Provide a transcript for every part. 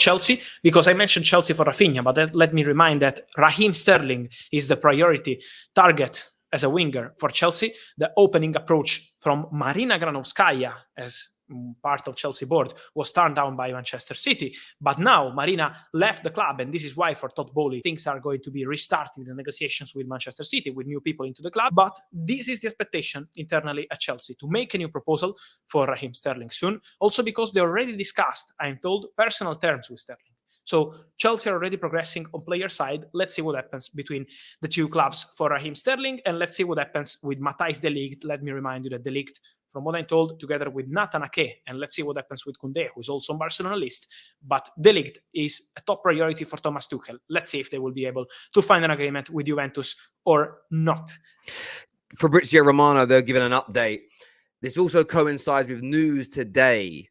Chelsea, because I mentioned Chelsea for Raphinha, but let me remind that Raheem Sterling is the priority target as a winger for Chelsea. The opening approach from Marina Granovskaya as part of Chelsea board was turned down by Manchester City, but now Marina left the club, and this is why for Todd Bowley things are going to be restarting the negotiations with Manchester City, with new people into the club. But this is the expectation internally at Chelsea, to make a new proposal for Raheem Sterling soon, also because they already discussed, I'm told, personal terms with Sterling. So Chelsea are already progressing on player side. Let's see what happens between the two clubs for Raheem Sterling, and let's see what happens with Matthijs de Ligt. Let me remind you that de Ligt, from what I'm told, together with Nathan Ake, and let's see what happens with Koundé, who is also on Barcelona list. But de Ligt is a top priority for Thomas Tuchel. Let's see if they will be able to find an agreement with Juventus or not. Fabrizio Romano, they're giving an update. This also coincides with news today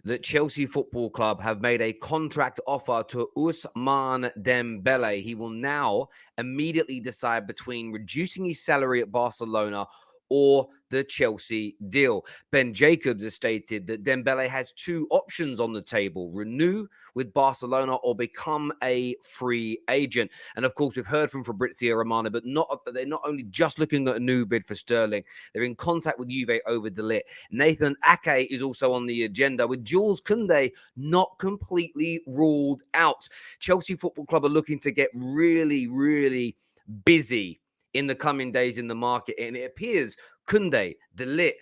that Chelsea Football Club have made a contract offer to Ousmane Demebele. He will now immediately decide between reducing his salary at Barcelona or the Chelsea deal. Ben Jacobs has stated that Demebele has two options on the table: renew with Barcelona or become a free agent. And of course, we've heard from Fabrizio Romano, but they're not only just looking at a new bid for Sterling, they're in contact with Juve over de Ligt. Nathan Ake is also on the agenda, with Jules Koundé not completely ruled out. Chelsea Football Club are looking to get really, really busy in the coming days in the market, and it appears Koundé, de Ligt,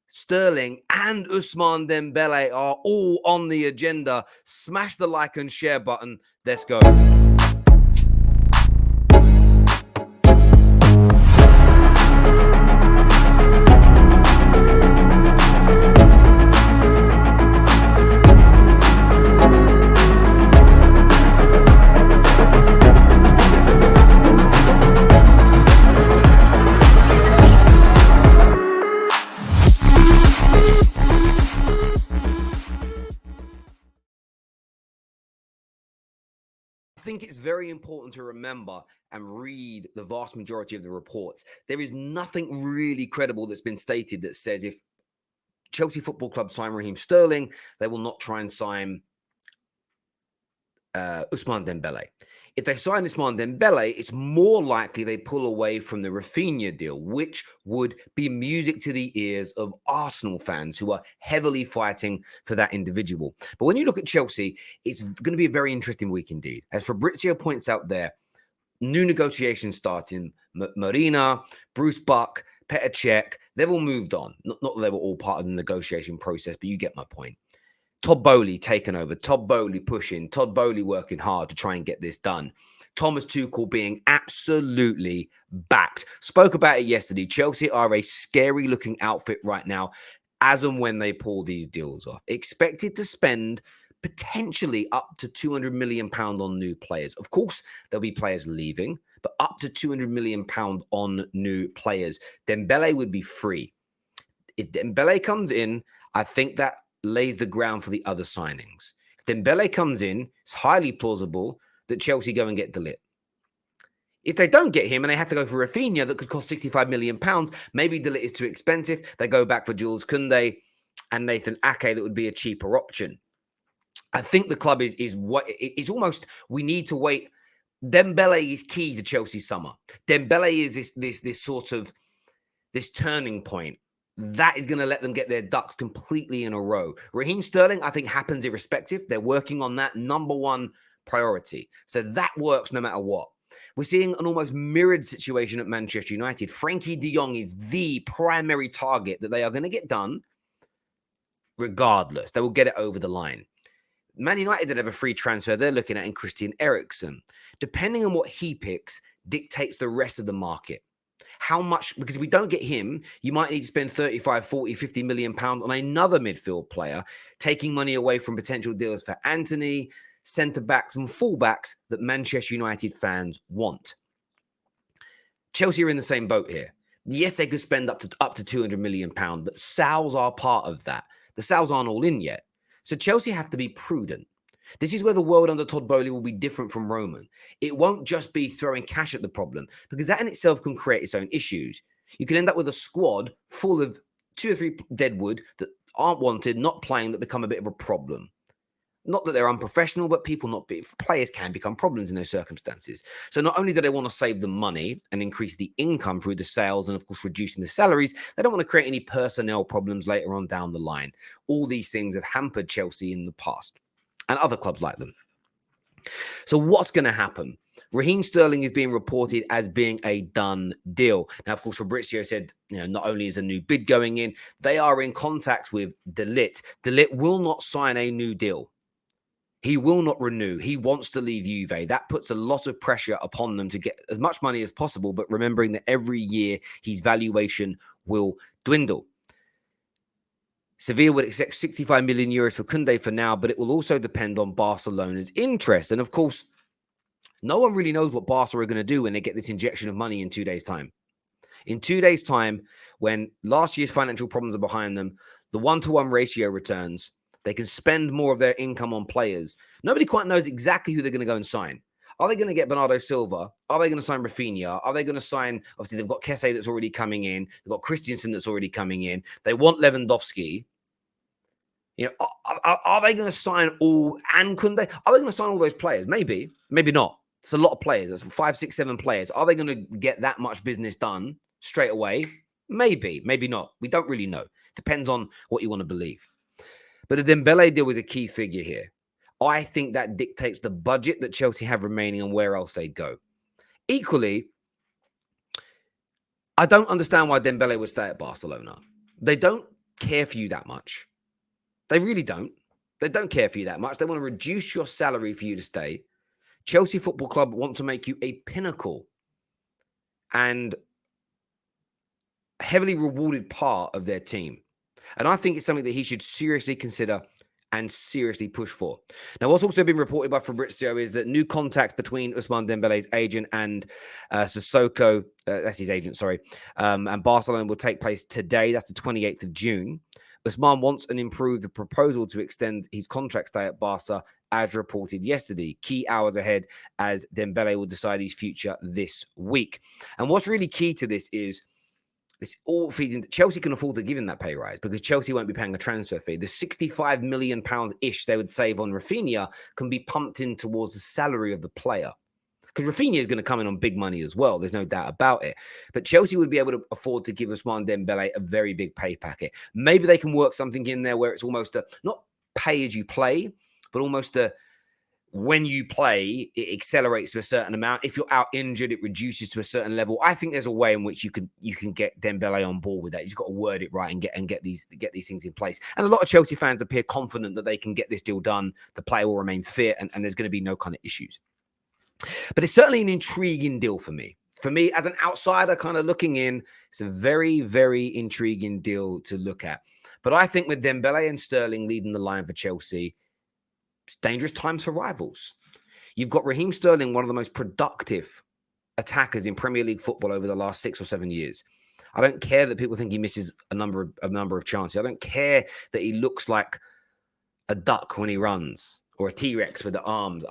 Sterling and Ousmane Dembele are all on the agenda. Smash the like and share button. Let's go. I think it's very important to remember and read the vast majority of the reports. There is nothing really credible that's been stated that says if Chelsea Football Club sign Raheem Sterling, they will not try and sign Ousmane Dembele. If they sign Ousmane Dembele, it's more likely they pull away from the Raphinha deal, which would be music to the ears of Arsenal fans who are heavily fighting for that individual. But when you look at Chelsea, it's going to be a very interesting week indeed. As Fabrizio points out there, new negotiations starting. Marina, Bruce Buck, Petr Cech, they've all moved on. Not that they were all part of the negotiation process, but you get my point. Todd Bowley taking over, Todd Bowley pushing, Todd Bowley working hard to try and get this done. Thomas Tuchel being absolutely backed. Spoke about it yesterday. Chelsea are a scary looking outfit right now as and when they pull these deals off. Expected to spend potentially up to £200 million on new players. Of course, there'll be players leaving, but up to £200 million on new players. Dembele would be free. If Dembele comes in, I think that lays the ground for the other signings. If Dembele comes in, it's highly plausible that Chelsea go and get de Ligt. If they don't get him and they have to go for Raphinha that could cost £65 million, maybe de Ligt is too expensive. They go back for Jules Koundé and Nathan Ake. That would be a cheaper option. I think the club is what it's almost, we need to wait. Dembele is key to Chelsea's summer. Dembele is this sort of this turning point. That is going to let them get their ducks completely in a row. Raheem Sterling, I think, happens irrespective. They're working on that number one priority. So that works no matter what. We're seeing an almost mirrored situation at Manchester United. Frankie de Jong is the primary target that they are going to get done regardless. They will get it over the line. Man United that have a free transfer they're looking at in Christian Eriksen. Depending on what he picks, dictates the rest of the market. How much, because if we don't get him, you might need to spend 35, 40, 50 million pounds on another midfield player, taking money away from potential deals for Antony, centre-backs and full-backs that Manchester United fans want. Chelsea are in the same boat here. Yes, they could spend up to 200 million pounds, but sales are part of that. The sales aren't all in yet. So Chelsea have to be prudent. This is where the world under Todd Bowley will be different from Roman. It won't just be throwing cash at the problem, because that in itself can create its own issues. You can end up with a squad full of 2 or 3 deadwood that aren't wanted, not playing, that become a bit of a problem. Not that they're unprofessional, but players can become problems in those circumstances. So not only do they want to save the money and increase the income through the sales and, of course, reducing the salaries, they don't want to create any personnel problems later on down the line. All these things have hampered Chelsea in the past and other clubs like them. So what's going to happen? Raheem Sterling is being reported as being a done deal. Now, of course, Fabrizio said, not only is a new bid going in, they are in contact with De Ligt. De Ligt will not sign a new deal. He will not renew. He wants to leave Juve. That puts a lot of pressure upon them to get as much money as possible, but remembering that every year his valuation will dwindle. Sevilla would accept 65 million euros for Koundé for now, but it will also depend on Barcelona's interest. And of course, no one really knows what Barca are going to do when they get this injection of money in 2 days' time. In 2 days' time, when last year's financial problems are behind them, the 1-to-1 ratio returns. They can spend more of their income on players. Nobody quite knows exactly who they're going to go and sign. Are they going to get Bernardo Silva? Are they going to sign Raphinha? Are they going to sign... Obviously, they've got Kessie that's already coming in. They've got Christensen that's already coming in. They want Lewandowski. Are they going to sign all... And Koundé? Are they going to sign all those players? Maybe. Maybe not. It's a lot of players. That's 5, 6, 7 players. Are they going to get that much business done straight away? Maybe. Maybe not. We don't really know. Depends on what you want to believe. But the Demebele deal is a key figure here. I think that dictates the budget that Chelsea have remaining and where else they go. Equally, I don't understand why Demebele would stay at Barcelona. They don't care for you that much. They really don't. They don't care for you that much. They want to reduce your salary for you to stay. Chelsea Football Club want to make you a pinnacle and heavily rewarded part of their team. And I think it's something that he should seriously consider and seriously push for. Now, what's also been reported by Fabrizio is that new contacts between Ousmane Dembele's agent and Sissoko, that's his agent, sorry, and Barcelona will take place today. That's the 28th of June. Ousmane wants an improved proposal to extend his contract stay at Barca, as reported yesterday. Key hours ahead as Dembele will decide his future this week. And what's really key to this is this all feeds into Chelsea can afford to give him that pay rise because Chelsea won't be paying a transfer fee. The £65 million-ish they would save on Raphinha can be pumped in towards the salary of the player. Because Raphinha is going to come in on big money as well. There's no doubt about it. But Chelsea would be able to afford to give Ousmane Dembele a very big pay packet. Maybe they can work something in there where it's almost a, not pay as you play, but almost a, when you play, it accelerates to a certain amount. If you're out injured, it reduces to a certain level. I think there's a way in which you can get Dembele on board with that. You've got to word it right and get these things in place. And a lot of Chelsea fans appear confident that they can get this deal done. The player will remain fit, and there's going to be no kind of issues. But it's certainly an intriguing deal for me. For me, as an outsider kind of looking in, it's a very, very intriguing deal to look at. But I think with Demebele and Sterling leading the line for Chelsea, it's dangerous times for rivals. You've got Raheem Sterling, one of the most productive attackers in Premier League football over the last 6 or 7 years. I don't care that people think he misses a number of chances. I don't care that he looks like a duck when he runs or a T-Rex with the arms.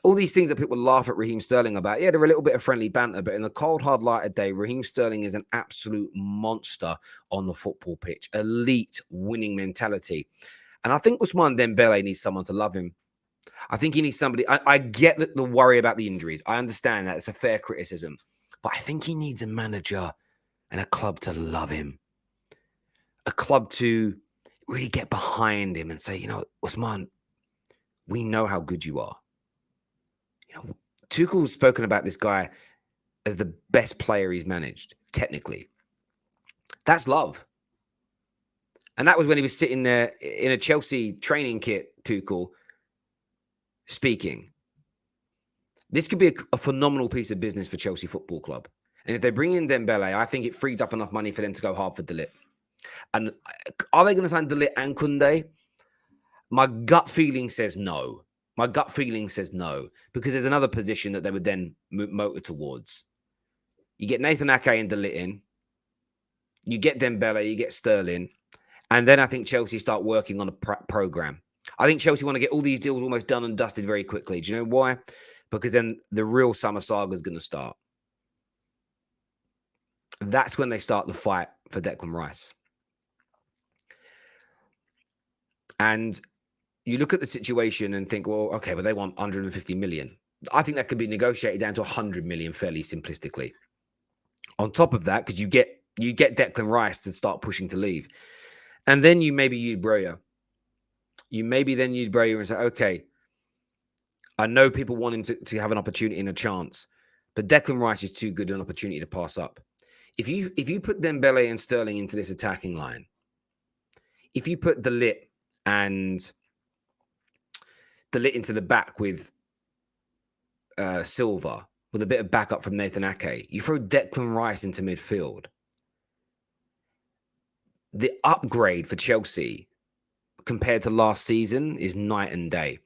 All these things that people laugh at Raheem Sterling about, yeah, they're a little bit of friendly banter, but in the cold, hard light of day, Raheem Sterling is an absolute monster on the football pitch. Elite winning mentality. And I think Ousmane Dembele needs someone to love him. I think he needs somebody. I get the worry about the injuries. I understand that. It's a fair criticism. But I think he needs a manager and a club to love him. A club to really get behind him and say, Ousmane, we know how good you are. Tuchel's spoken about this guy as the best player he's managed, technically. That's love. And that was when he was sitting there in a Chelsea training kit, Tuchel, speaking. This could be a phenomenal piece of business for Chelsea Football Club. And if they bring in Demebele, I think it frees up enough money for them to go hard for De Ligt. And are they going to sign De Ligt and Koundé? My gut feeling says no. My gut feeling says no. Because there's another position that they would then motor towards. You get Nathan Ake and De Ligt in. You get Demebele, you get Sterling. And then I think Chelsea start working on a program. I think Chelsea want to get all these deals almost done and dusted very quickly. Do you know why? Because then the real summer saga is going to start. That's when they start the fight for Declan Rice. And you look at the situation and think, well, okay, but they want 150 million. I think that could be negotiated down to 100 million fairly simplistically. On top of that, because you get Declan Rice to start pushing to leave. And then you maybe use Broja. You maybe then use Broja and say, okay, I know people wanting to have an opportunity and a chance, but Declan Rice is too good an opportunity to pass up. If you put Demebele and Sterling into this attacking line, if you put the lit into the back with Silva, with a bit of backup from Nathan Ake, you throw Declan Rice into midfield. The upgrade for Chelsea compared to last season is night and day.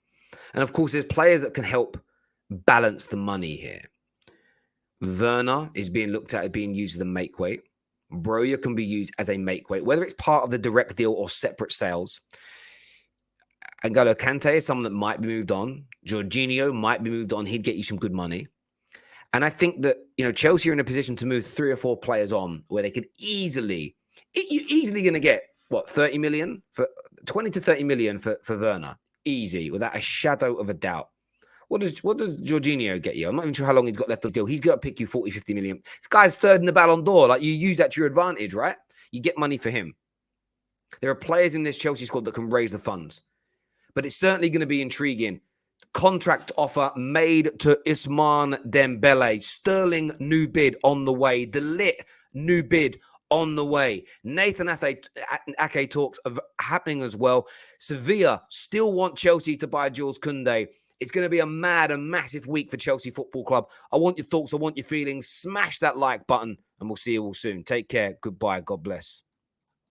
And of course, there's players that can help balance the money here. Werner is being looked at as being used as a make weight. Broja can be used as a make weight, whether it's part of the direct deal or separate sales. N'Golo Kante is someone that might be moved on. Jorginho might be moved on. He'd get you some good money. And I think that, Chelsea are in a position to move 3 or 4 players on where they could you're easily going to get, 30 million? 20 to 30 million for Werner. Easy, without a shadow of a doubt. What does Jorginho get you? I'm not even sure how long he's got left of the deal. He's got to pick you 40, 50 million. This guy's third in the Ballon d'Or. Like, you use that to your advantage, right? You get money for him. There are players in this Chelsea squad that can raise the funds. But it's certainly going to be intriguing. Contract offer made to Ousmane Dembele. Sterling, new bid on the way. De Ligt, new bid on the way. Nathan Ake talks of happening as well. Sevilla still want Chelsea to buy Jules Koundé. It's going to be a mad and massive week for Chelsea Football Club. I want your thoughts. I want your feelings. Smash that like button and we'll see you all soon. Take care. Goodbye. God bless.